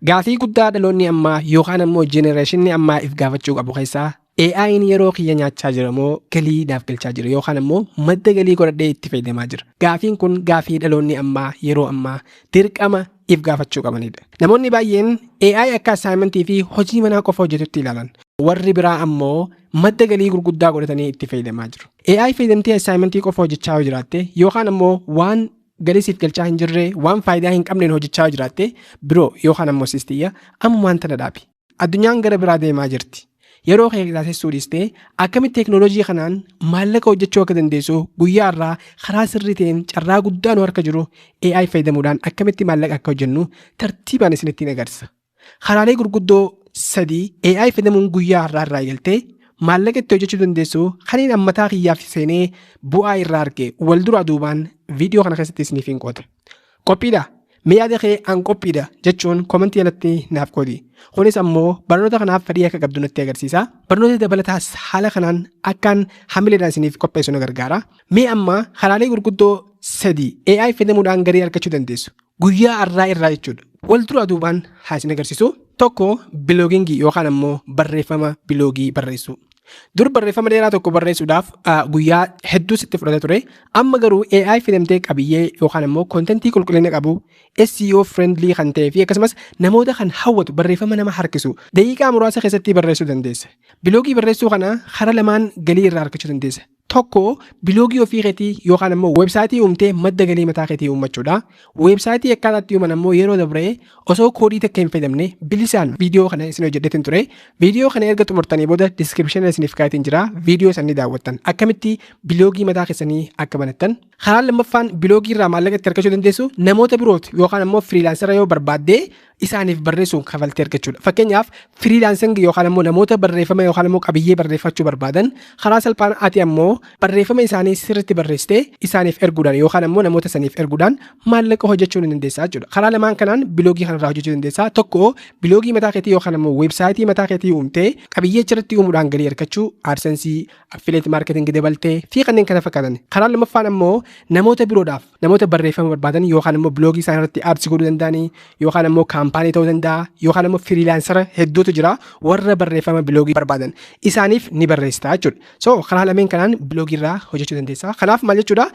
Gaafii guddaa dhaloonni ammaa yookaan ammoo jenereeshinni ammaa if gaafachuu qabu keessaa AI'n yeroo kiyya nyaachaa jira moo galii naaf galchaa jira yookaan ammoo madda galii godhadhee itti fayyadamaa jira. Gaafiin kun gaafii dhaloonni ammaa yeroo ammaa dirqama if gaafachuu qabanidha. Namoonni baay'een AI akka assignmentii fi hojii manaa qofa hojjetutti ilaalan. Warri biraa ammoo madda galii gurguddaa godhatanii itti fayyadamaa jiru. AI fayyadamtee assignmentii qofa hojjechaa yoo jiraatte yookaan ammoo waan galii siif galchaa hin jirre waan faayidaa hin qabneen hojjechaa yoo jiraatte biroo yookaan ammoo sistiyya ammumaan tana dhaabi. Addunyaan gara biraa deemaa jirti. Yeroo kee taasisuu dhiistee akkamitti teeknooloojii kanaan maallaqa hojjechuu akka dandeessu guyyaa irraa karaa sirrii ta'een carraa guddaan harka jiru AI fayyadamuudhaan akkamitti maallaqa akka hojjennu tartiibaan isinitti agarsiisa. Karaalee gurguddoo 3 AI fayyadamuun guyyaa irraa eegaltee maallaqa itti hojjechuu dandeessu kaniin ammataa kiyyaaf seenee bu'aa irraa arge wal duraa duubaan viidiyoo kana keessatti isiniif hin qoota. Qophiidha. Mee yaada kee an qophiidha jechuun komentii jalatti naaf qoodi. Kunis ammoo barnoota kanaaf fedhii akka qabdu natti agarsiisa. Barnoota dabalataas haala kanaan akkaan hamileedhaan isiniif qopheessu nu gargaara. Mee amma karaalee gurguddoo 3 AI fayyadamuudhaan galii argachuu dandeessu. Guyyaa irraa jechuudha. Wal duraa duubaan haa isin agarsiisu. Tokko biloogingii yookaan ammoo barreeffama biloogii barreessu. Dur barreeffama dheeraa tokko barreessuudhaaf guyyaa hedduu sitti fudhata ture. Amma garuu AI fayyadamtee qabiyyee yookaan ammoo kontentii qulqullina qabu SEO friendly kan ta'ee fi akkasumas namoota kan hawwatu barreeffama nama harkisu daqiiqaa muraasa keessatti barreessuu dandeessa. Biloogii barreessuu kana karaa lamaan galii irraa argachuu dandeessa. Tokko biloogii ofii keetii yookaan ammoo weebsaayitii uumtee madda galii mataa keetii uummachuudha. Weebsaayitii akkaataatti uuman ammoo yeroo dabree osoo koodii takka hin fayyadamne bilisaan viidiyoo kana isin hojjedheetin ture. Viidiyoo kana erga xumurtanii booda description isiniif kaayatiin jira. Viidiyoo sanni daawwattan. Akkamitti biloogii mataa keessanii akka banattan. Karaan lammaffaan biloogii irraa maallaqa itti argachuu dandeessu namoota birooti yookaan ammoo firiilaansara yoo barbaadde isaaniif barreessuun kafaltee argachuudha. Fakkeenyaaf firiilaansingii yookaan ammoo namoota barreeffama yookaan ammoo qabiyyee barreeffachuu barbaadan karaa salphaan ati ammoo barreeffama isaanii sirriitti barreessitee isaaniif erguudhaan yookaan ammoo namoota saniif erguudhaan maallaqa hojjechuu ni dandeessaa jechuudha. Karaa lamaan kanaan biloogii kanarraa hojjechuu dandeessaa. Tokko biloogii mataa keetii yookaan ammoo weebsaayitii mataa keetii uumtee qabiyyee achirratti uumuudhaan galii argachuu AdSense, affiliate marketing dabaltee fi kanneen kana fakkaatan. Karaa lammaffaan ammoo namoota biroodhaaf namoota barreeffama barbaadan yookaan ammoo biloogii isaaniirratti ads godhuu danda'anii yookaan ammoo kaampaanii ta'uu danda'a yookaan ammoo firiilaansara hedduutu jira warra barreeffama biloogii barbaadan isaaniif ni barreessita jechuudha. So karaa lameen kanaan biloogii irraa hojjechuu dandeessa. Kanaaf maal jechuudha?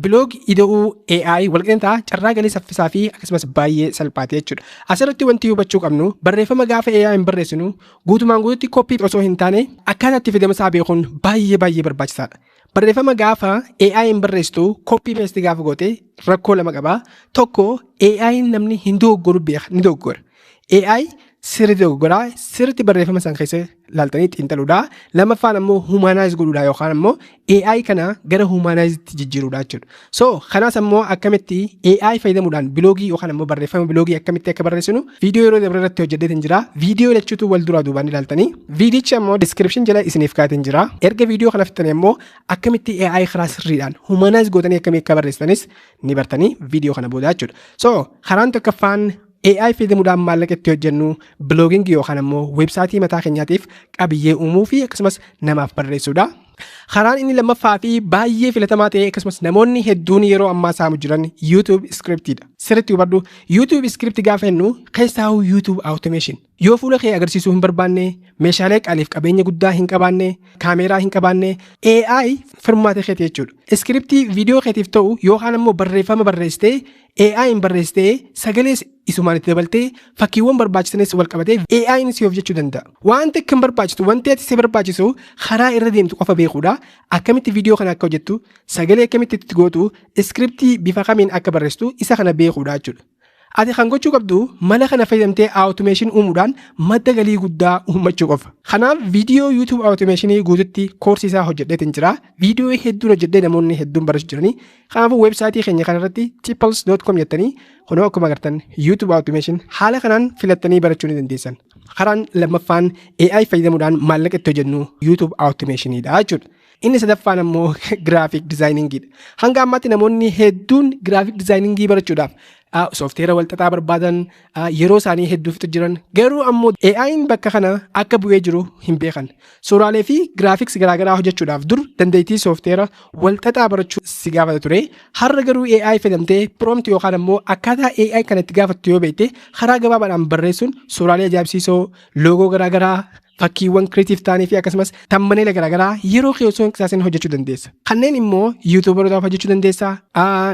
Biloogii ida'uu AI walqixxaa carraa galii saffisaa fi akkasumas baay'ee salphaate jechuudha. Asirratti wanti hubachuu qabnu barreeffama gaafa AI hin barreessinu guutumaan guututti koppii osoo hin taane akkaataa itti fayyadama isaa beekuun baay'ee barbaachisaadha. Barreeffama gaafa AI hin barreessitu koppii peestii gaafa goote rakkoo lama qaba. Tokko AI namni hin dogoggoru beeka ni dogoggora. AI sirriitti dogoggoraa sirriitti barreeffama san keessa laaltanii xiinxaluudha. Lammaffaan ammoo humanize godhuudha yookaan ammoo AI kana gara humanizetti jijjiiruudha jechuudha. So kanaas ammoo akkamitti AI fayyadamuudhaan biloogii yookaan ammoo barreeffama biloogii akkamitti akka barreessinu viidiyoo yeroo dabre irratti hojjedheetin jira. Viidiyoo lachuutu wal duraa duubaan ilaaltanii viidiyichi ammoo description jala isiniif kaayatiin jira. Erga viidiyoo kana fixanii ammoo akkamitti AI karaa sirriidhaan humanize gootanii akkamii akka barreessanis ni bartanii viidiyoo kana booda jechuudha. So karaan tokkoffaan AI fayyadamuudhaan maallaqa itti hojjennu biloogingii yookaan ammoo weebsaayitii mataa keenyaatiif qabiyyee uumuu fi akkasumas namaaf barreessuudha. Karaan inni lammaffaa fi baay'ee filatamaa ta'e akkasumas namoonni hedduun yeroo ammaa saamu jiran YouTube scriptidha. Sirriitti hubadhu YouTube script gaafa jennu keessaa YouTube automation. Yoo fuula kee agarsiisuu hin barbaanne, meeshaalee qaaliif qabeenya guddaa hin qabaanne, kaameeraa hin qabaanne, AI firmaata keetii jechuudha. Scriptii viidiyoo keetiif ta'u yookaan ammoo barreeffama barreessitee AI hin barreessitee sagalee isumaan itti dabaltee fakkiiwwan barbaachisanis wal qabatee AI ni siif jechuu danda'a. Wanti akka hin barbaachisu, wanti ati si barbaachisu karaa irra deemtu qofa beekuudha. Akkamitti viidiyoo kana akka hojjettu, sagalee akkamitti itti gootu, scriptii bifa kamiin akka barreessitu isa kana beekuudha jechuudha. Ati kan gochuu qabdu mala kana fayyadamtee automation uumuudhaan madda galii guddaa uummachuu qofa. Kanaaf viidiyoo YouTube automationii guututti koorsii isaa hojjedheetin jira. Viidiyoo hedduun hojjedhee namoonni hedduun barachaa jiranii. Kanaafuu weebsaayitii keenya kanarratti tipples.com jettanii kunoo akkuma agartan YouTube automation haala kanaan filattanii barachuu ni dandeessan. Karaan lammaffaan AI fayyadamuudhaan maallaqa itti hojjennu YouTube automationidha jechuudha. Inni sadaffaan ammoo graphic designingidha. Hanga ammaatti namoonni hedduun graphic designingii barachuudhaaf soofteera walxaxaa barbaadan yeroo isaanii hedduufitu jiran garuu ammoo AI'n bakka kana akka bu'ee jiru hin beekan. Suuraalee fi giraafiks garaagaraa hojjechuudhaaf dur dandeettii soofteera walxaxaa barachuu si gaafata ture. Har'a garuu AI fayyadamtee prompt yookaan ammoo akkaataa AI kana itti gaafattu yoo beekte karaa gabaabaadhaan barreessuun suuraalee ajaa'ibsiisoo loogoo garaagaraa fakkiiwwan creative ta'anii fi akkasumas tambaneela garaagaraa yeroo osoo hin qisaasin hojjechuu dandeessa. Kanneen immoo yuutuubarotaaf hojjechuu dandeessa.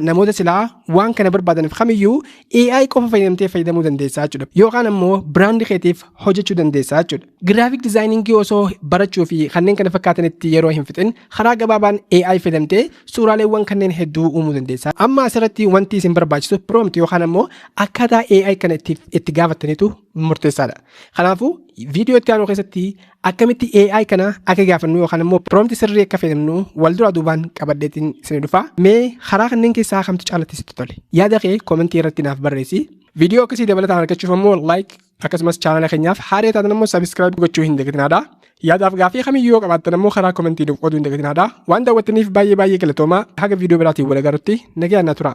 Namoota silaa waan kana barbaadaniif kamiyyuu AI qofa fayyadamtee fayyadamuu dandeessa jechuudha. Yookaan ammoo biraandii keetiif hojjechuu dandeessa jechuudha. Giraafik dizaayiningii osoo barachuu fi kanneen kana fakkaatanitti yeroo hin fixin karaa gabaabaan AI fayyadamtee suuraaleewwan kanneen hedduu uumuu dandeessa. Amma asirratti wanti isin barbaachisu prompt yookaan ammoo akkaataa AI kana itti gaafatanitu murteessaadha. Kanaafuu viidiyoo itti aanu keessatti akkamitti AI kana akka gaafannu yookaan immoo prompt sirrii akka fayyadamnu wal duraa duubaan qabadheetiin isin dhufa. Mee karaa kanneen keessaa kamtu caalatti sitti tole? Yaada kee komentii irratti naaf barreessi. Viidiyoo akkasii dabalataan argachuuf ammoo like akkasumas chaanala keenyaaf haaraa taatan ammoo subscribe gochuu hin dagatinaa. Yaadaaf gaafii kamiyyuu qabaattan ammoo karaa komentii nuuf qoduu hin dagatinaa. Waan daawwattaniif baay'ee galatoomaa. Haga viidiyoo biraatiin wal agarrutti nagaan na tura.